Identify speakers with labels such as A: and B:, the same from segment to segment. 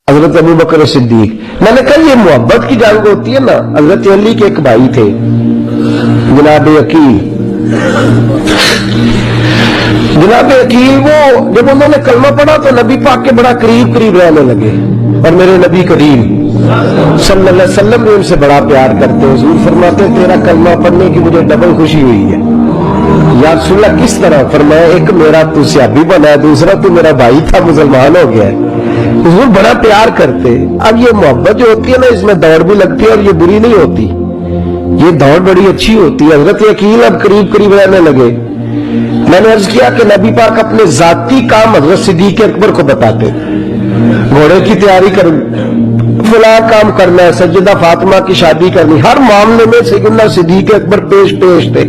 A: حضرت ابو بکر صدیق. میں نے کہا یہ محبت کی جنگ ہوتی ہے نا. حضرت علی کے ایک بھائی تھے جناب عقیل. جناب عقیل وہ جب انہوں نے کلمہ پڑھا تو نبی پاک کے بڑا قریب قریب رہنے لگے, اور میرے نبی کریم صلی اللہ علیہ وسلم بھی ان سے بڑا پیار کرتے. حضور فرماتے تیرا کلمہ پڑھنے کی مجھے ڈبل خوشی ہوئی ہے. یا رسول اللہ کس طرح؟ فرمایا ایک میرا تو صحابی بنا ہے, دوسرا تو میرا بھائی تھا مسلمان ہو گیا ہے. حضور بڑا پیار کرتے. اب یہ محبت جو ہوتی ہے نا اس میں دوڑ بھی لگتی ہے اور یہ بری نہیں ہوتی, یہ دوڑ بڑی اچھی ہوتی ہے. حضرت عقیل اب قریب قریب رہنے لگے. میں نے عرض کیا کہ نبی پاک اپنے ذاتی کام حضرت صدیق اکبر کو بتاتے, گھوڑے کی تیاری کر, فلاں کام کرنا ہے, سیدہ فاطمہ کی شادی کرنی, ہر معاملے میں سیدنا صدیق اکبر پیش تھے.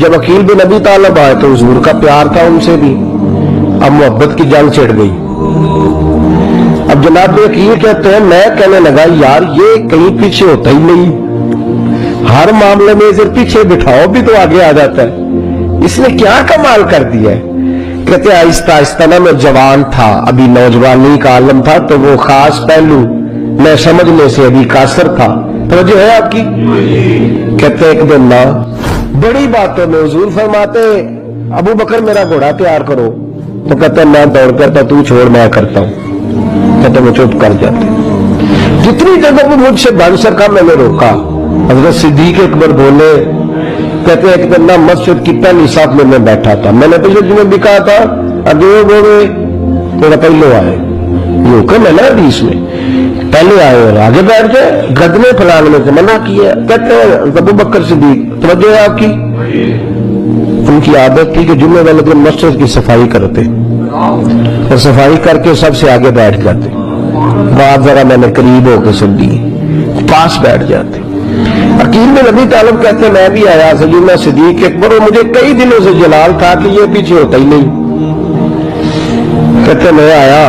A: جب عقیل بن ابی طالب آئے تو حضور کا پیار تھا ان سے بھی, اب محبت کی جنگ چھڑ گئی. اب جناب عقیل کہتے ہیں میں کہنے لگا یار یہ کہیں پیچھے ہوتا ہی نہیں, ہر معاملے میں اسے پیچھے بٹھاؤ بھی تو آگے آ جاتا ہے, اس نے کیا کمال کر دیا ہے. کہتے آہستہ آہستہ نا میں جوان تھا, ابھی نوجوانی کا عالم تھا, تو وہ خاص پہلو میں سمجھنے سے ابھی قاصر تھا. توجہ ہے آپ کی؟ کہتے ایک دن نا بڑی باتوں میں حضور فرماتے ابو بکر میرا گھوڑا تیار کرو, تو کہتے میں دوڑ کرتا, تو چھوڑ میں کرتا ہوں. کہتے میں چپ کر جاتے. جتنی جگہ وہ مجھ سے بن سکا میں نے روکا. حضرت صدیق اکبر بولے, کہتے ایک دن نا مسجد کی پہلی صف میں بیٹھا تھا, میں نے پچھلے دنوں بھی کہا تھا ابھی بولے تھوڑا پہلے آئے, یہ حکم ہے نا حدیث میں, پہلے آئے اور آگے بیٹھ گئے. گدنے پھیلانے سے منع کیا. کہتے ہیں ابو بکر صدیق, توجہ ہے آپ کی, ان کی عادت تھی کہ جمعے والے دن مسجد کی صفائی کرتے اور صفائی کر کے سب سے آگے بیٹھ جاتے. بات ذرا میں نے قریب ہو کے سن لی, پاس بیٹھ جاتے. عقیل بن ابی طالب کہتے میں بھی آیا سیدنا صدیق اکبر, اور مجھے کئی دنوں سے جلال تھا کہ یہ پیچھے ہوتا ہی نہیں. کہتے میں آیا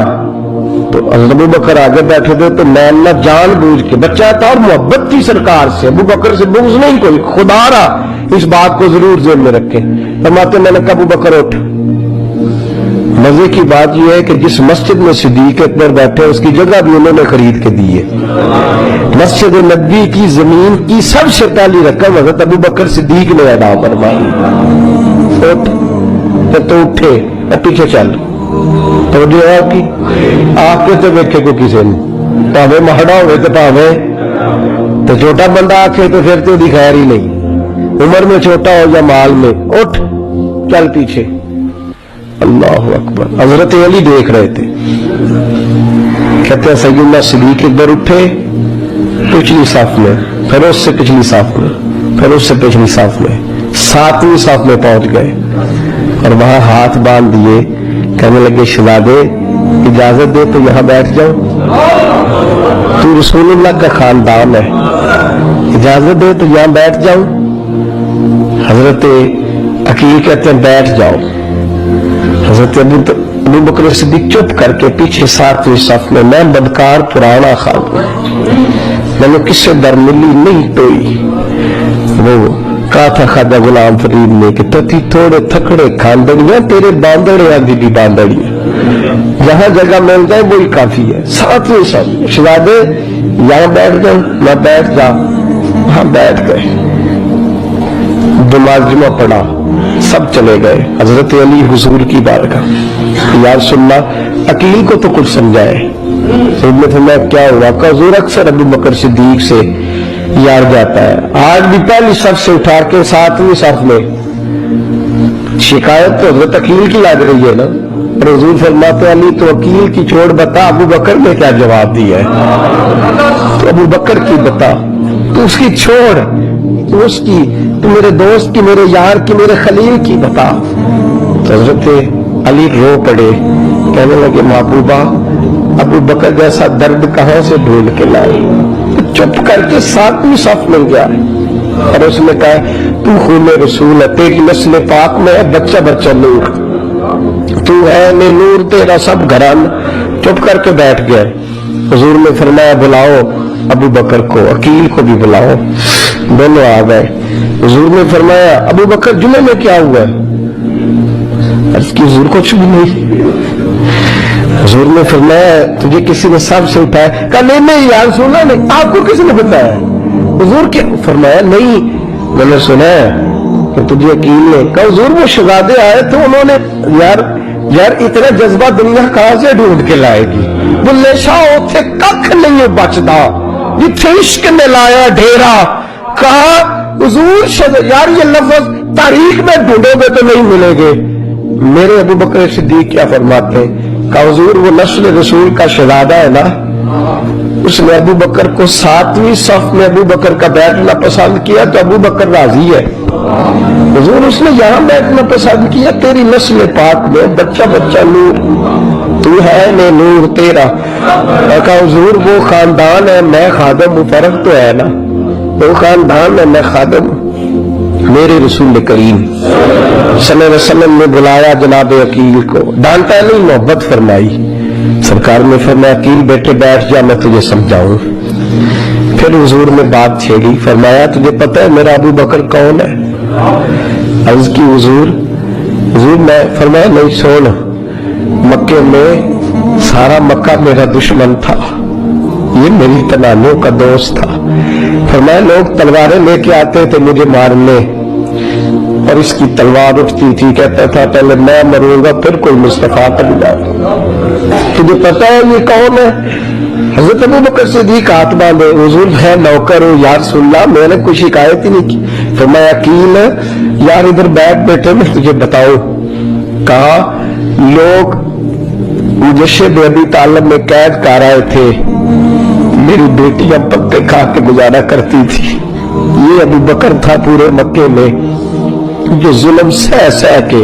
A: تو حضرت ابو بکر آگے بیٹھے تھے, تو میں نہ جان بوجھ کے, بچہ تھا اور محبت تھی سرکار سے, ابو بکر سے بغض نہیں کوئی, خدا رہا اس بات کو ضرور ذہن میں رکھے. فرماتے میں نے کہا ابو بکر اٹھ. مزے کی بات یہ ہے کہ جس مسجد میں صدیق اکبر بیٹھے اس کی جگہ بھی انہوں نے خرید کے دی ہے. مسجد نبی کی زمین کی سب سے پہلی رقم حضرت ابو بکر صدیق نے ادا فرمائی. اٹھ, تو اٹھے, پیچھے چل. تو جو ہے آپ کی آپ کے تو دیکھے کو کسی نے پاوے مہڑا ہوئے تو پاوے تو چھوٹا بندہ آکھے تو پھر تو خیر ہی نہیں, عمر میں چھوٹا ہو یا مال میں. اٹھ چل پیچھے. اللہ اکبر. حضرت علی دیکھ رہے تھے. کہتے ہیں سیدنا صدیق اکبر اٹھے پچھلی صف میں, پھر اس سے پچھلی صف میں, پھر اس سے پچھلی صف میں, 7ویں صف میں پہنچ گئے اور وہاں ہاتھ باندھ دیے. کہنے لگے شہزادے اجازت دے تو یہاں بیٹھ جاؤ, تو رسول اللہ کا خاندان ہے, اجازت دے تو یہاں بیٹھ جاؤ. حضرت عقیل کہتے ہیں بیٹھ جاؤ. حضرت ابو بکر صدیق چپ کر کے پیچھے 7ویں صف میں, میں بدکار پرانا خاندان, میں نے کس سے در ملی نہیں ٹوئی. وہ کہا تھا خواجہ غلام فرید نے کہ تھی تھوڑے تھکڑے کھاندڑیاں تیرے باندڑیاں دی بھی باندڑیاں, جہاں جگہ مل جائے وہی کافی ہے. 7ویں صف. شہزادے یہاں بیٹھ گئے, میں بیٹھ جا. وہاں بیٹھ گئے, نماز جمعہ پڑھا, سب چلے گئے. حضرت علی حضور کی بارگاہ, یا رسول اللہ عقیل کو تو کچھ سمجھائے. سیدنا فرمایا کیا ہوا؟ کہ حضور اکثر ابو بکر صدیق سے یار جاتا ہے, آج بھی پہلی صف سے اٹھا کے 7ویں صف میں. شکایت تو حضرت عقیل کی لگ رہی ہے نا, اور حضور فرماتے علی تو عقیل کی چھوڑ بتا ابو بکر نے کیا جواب دیا ہے. تو ابو بکر کی بتا, تو اس کی چھوڑ, تو اس کی, تو میرے دوست کی, میرے یار کی, میرے خلیل کی بتا. تو حضرت علی رو پڑے, کہنے لگے محبوبہ ابو بکر جیسا درد کہاں سے ڈھونڈ کے لائے. چپ کر کے 7ویں صف میں گیا اور اس نے کہا تو خون رسول ہے, تیری نسل پاک میں ہے بچہ بچہ نور, تو ہے نور تیرا سب گھران. چپ کر کے بیٹھ گئے. حضور نے فرمایا بلاؤ ابو بکر کو, عقیل کو بھی بلاؤ. دونوں آ گئے. حضور نے فرمایا ابو بکر جمعے میں کیا ہوا ہے؟ عرض کی حضور کچھ بھی نہیں. حضور نے فرمایا تجھے کسی نے سب سے اٹھایا؟ کہا نہیں یا رسول اللہ نہیں، آپ کو کس نے بتایا؟ حضور کے فرمایا نہیں میں نے سنا ہے کہ تجھے یقین نہیں۔ کہا حضور وہ شہزادے آئے تو انہوں نے یار اتنا جذبہ دنیا کہاں سے ڈھونڈ کے لائے گی؟ بلے شاہ اتنے کھ نہیں بچتا جتھے عشق نے لایا ڈھیرا۔ کہا حضور یار یہ لفظ تاریخ میں ڈھونڈو گے تو نہیں ملے گے۔ میرے ابو بکر صدیق کیا فرماتے ہیں؟ کہا حضور وہ نسل رسول کا شہزادہ ہے نا، اس نے ابو بکر کو 7ویں صف میں ابو بکر کا بیٹھنا پسند کیا تو ابو بکر راضی ہے۔ حضور اس نے یہاں بیٹھنا پسند کیا تیری نسل پاک میں، بچہ نور تو ہے نے نور تیرا۔ کہا حضور وہ خاندان ہے میں خادم ہوں، فرق تو ہے نا، وہ خاندان ہے میں خادم ہوں۔ میرے رسول کریم صلی اللہ علیہ وسلم نے بلایا جناب عقیل کو، ڈانٹا نہیں، محبت فرمائی۔ سرکار نے فرمایا عقیل بیٹے بیٹھ جا میں تجھے سمجھاؤں۔ پھر حضور نے بات چھیڑی، فرمایا تجھے پتہ ہے میرا ابو بکر کون ہے؟ عرض کی حضور میں فرمایا نہیں سن، مکے میں سارا مکہ میرا دشمن تھا، یہ میری تنانوں کا دوست تھا۔ فرمایا لوگ تلواریں لے کے آتے تھے مجھے مارنے اور اس کی تلوار اٹھتی تھی، کہتا تھا پہلے میں مروں گا پھر کوئی مصطفیٰ کا ملا۔ تجھے پتا ہے یہ کون ہے؟ حضرت ابو بکر صدیق ہاتھ باندھے، حضور میں نوکر ہوں یا رسول اللہ، میں نے کوئی شکایت ہی نہیں کی۔ فرمایا عقیل یار ادھر بیٹھ بیٹھے میں تجھے بتاؤں۔ کہا لوگ مجشب ابی طالب میں قید کر آئے تھے، میری بیٹیاں پتے کھا کے گزارا کرتی تھی، یہ ابو بکر تھا پورے مکے میں جو ظلم سہ کے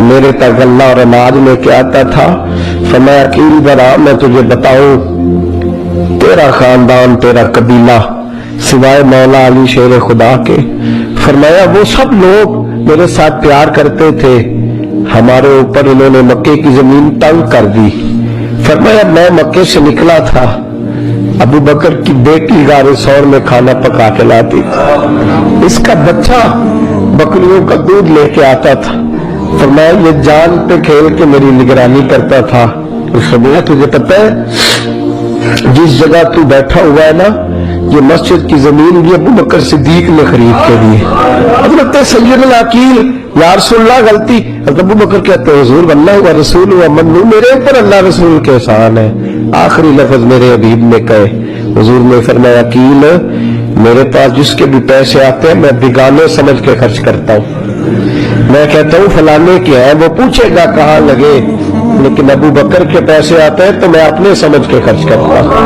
A: میرے تک غلہ اور اناج لے کے آتا تھا۔ فرمایا عقیل ذرا میں تجھے بتاؤں، تیرا خاندان تیرا قبیلہ سوائے مولا علی شیر خدا کے، فرمایا وہ سب لوگ میرے ساتھ پیار کرتے تھے، ہمارے اوپر انہوں نے مکے کی زمین تنگ کر دی۔ فرمایا میں مکے سے نکلا تھا، ابو بکر کی بیٹی غار ثور میں کھانا پکا کے لاتی تھی، اس کا بچہ بکریوں کا دودھ لے کے آتا تھا۔ فرمایا یہ جان پہ کھیل کے میری نگرانی کرتا تھا۔ فرمایا تجھے پتہ ہے جس جگہ تو بیٹھا ہوا ہے نا یہ مسجد کی زمین بھی ابو بکر صدیق نے خرید کے دی۔ حضرت سیدنا عقیل یا رسول اللہ غلطی، حضرت ابو بکر کہتے ہیں حضور اللہ و رسول و منو، میرے اوپر اللہ رسول کے احسان ہے، آخری لفظ میرے حبیب نے کہے۔ حضور نے فرمایا عقیل میرے پاس جس کے بھی پیسے آتے ہیں میں بیگانے سمجھ کے خرچ کرتا ہوں، میں کہتا ہوں فلانے کے ہیں وہ پوچھے گا کہاں لگے، لیکن ابو بکر کے پیسے آتے ہیں تو میں اپنے سمجھ کے خرچ کرتا ہوں۔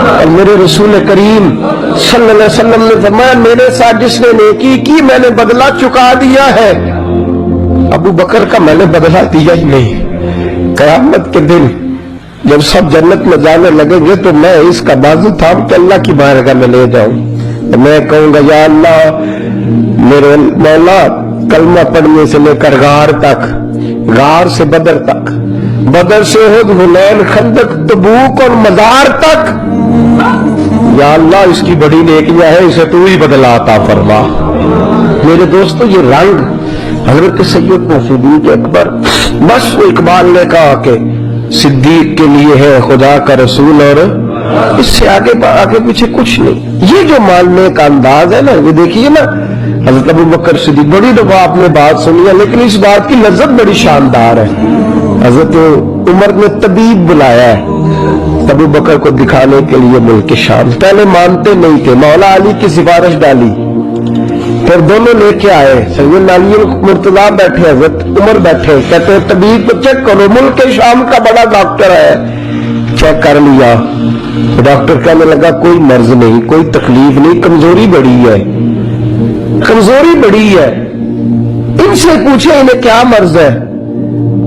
A: اور میرے رسول کریم صلی اللہ علیہ وسلم نے فرمایا میرے ساتھ جس نے نیکی کی میں نے بدلہ چکا دیا ہے، ابو بکر کا میں نے بدلہ دیا ہی نہیں۔ قیامت کے دن جب سب جنت میں جانے لگیں گے تو میں اس کا بازو تھام کے اللہ کی بارگاہ میں لے جاؤں، میں کہوں گا یا اللہ میرے مولا کلمہ پڑھنے سے لے کر غار تک، غار سے بدر تک، بدر سے احد حنین خندق تبوک اور مزار تک، یا اللہ اس کی بڑی نیکیاں ہے اسے تو ہی بدلا عطا فرما۔ میرے دوستو یہ رنگ حضرت سیدنا صدیق اکبر، بس وہ اقبال نے کہا کہ صدیق کے لیے ہے خدا کا رسول اور اس سے آگے پیچھے کچھ نہیں۔ یہ جو ماننے کا انداز ہے نا یہ دیکھیے نا، حضرت ابو بکر صدیق بڑی دفعہ آپ نے بات سنی ہے لیکن اس بات کی لذت بڑی شاندار ہے۔ حضرت عمر نے طبیب بلایا ہے ابو بکر کو دکھانے کے لیے ملک شام، پہلے مانتے نہیں تھے، مولا علی کی سفارش ڈالی، پھر دونوں لے کے آئے، سیدنا علی مرتضیٰ بیٹھے حضرت عمر بیٹھے، کہتے ہیں طبیب کو چیک کرو ملک شام کا بڑا ڈاکٹر ہے، چیک کر لیا، ڈاکٹر کہنے لگا کوئی مرض نہیں کوئی تکلیف نہیں، کمزوری بڑی ہے، کمزوری بڑی ہے، ان سے پوچھے انہیں کیا مرض ہے،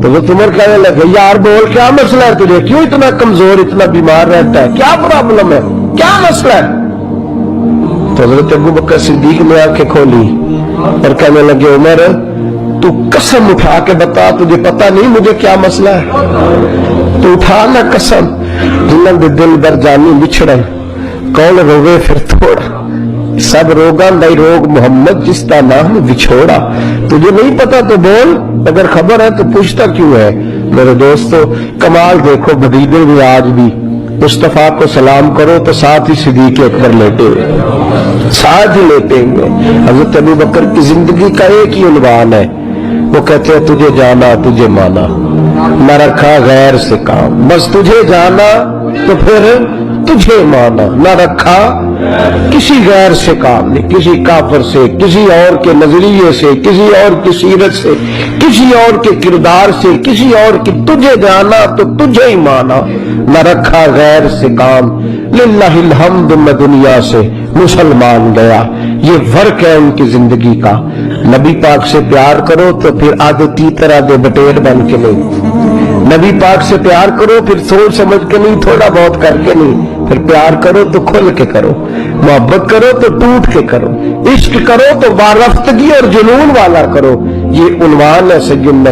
A: تو وہ عمر کہنے لگے یار بول کیا مسئلہ ہے تجھے، کیوں اتنا کمزور اتنا بیمار رہتا ہے، کیا پرابلم ہے، کیا مسئلہ ہے؟ تو حضرت ابو بکر صدیق نے آنکھیں کھولی اور کہنے لگے عمر تو قسم اٹھا کے بتا تجھے پتا نہیں مجھے کیا مسئلہ ہے، تو اٹھا نہ قسم جنہاں دے دل بر جانی بچھڑن کون روے پھر تھوڑا، سب روگاں دا روگ محمد جس کا نام بچھوڑا، تجھے نہیں پتا تو بول، اگر خبر ہے تو پوچھتا کیوں ہے، میرے دوستو کمال دیکھو، مدینے میں آج بھی مصطفیٰ کو سلام کرو تو ساتھ ہی صدیق اکبر لیٹے ہوئے، ساتھ ہی لیٹے ہوئے۔ حضرت ابو بکر کی زندگی کا ایک ہی عنوان ہے، وہ کہتے ہیں تجھے جانا تجھے مانا، نہ رکھا غیر سے کام، بس تجھے جانا تو پھر تجھے مانا، نہ رکھا کسی غیر سے کام نہیں، کسی کافر سے، کسی اور کے نظریے سے، کسی اور کی سیرت سے، کسی اور کے کردار سے، کسی اور کی، تجھے جانا تو تجھے ہی مانا، نہ رکھا غیر سے کام۔ للہ الحمد میں دنیا سے مسلمان گیا، یہ فرق ہے ان کی زندگی کا۔ نبی پاک سے پیار کرو تو پھر آدھے تیتر آدھے بٹیر بن کے نہیں، نبی پاک سے پیار کرو پھر سوچ سمجھ کے نہیں، تھوڑا بہت کر کے نہیں، پھر پیار کرو تو کھل کے کرو، محبت کرو تو ٹوٹ کے کرو، عشق کرو تو وارفتگی اور جنون والا کرو۔ یہ عنوان ہے سیدنا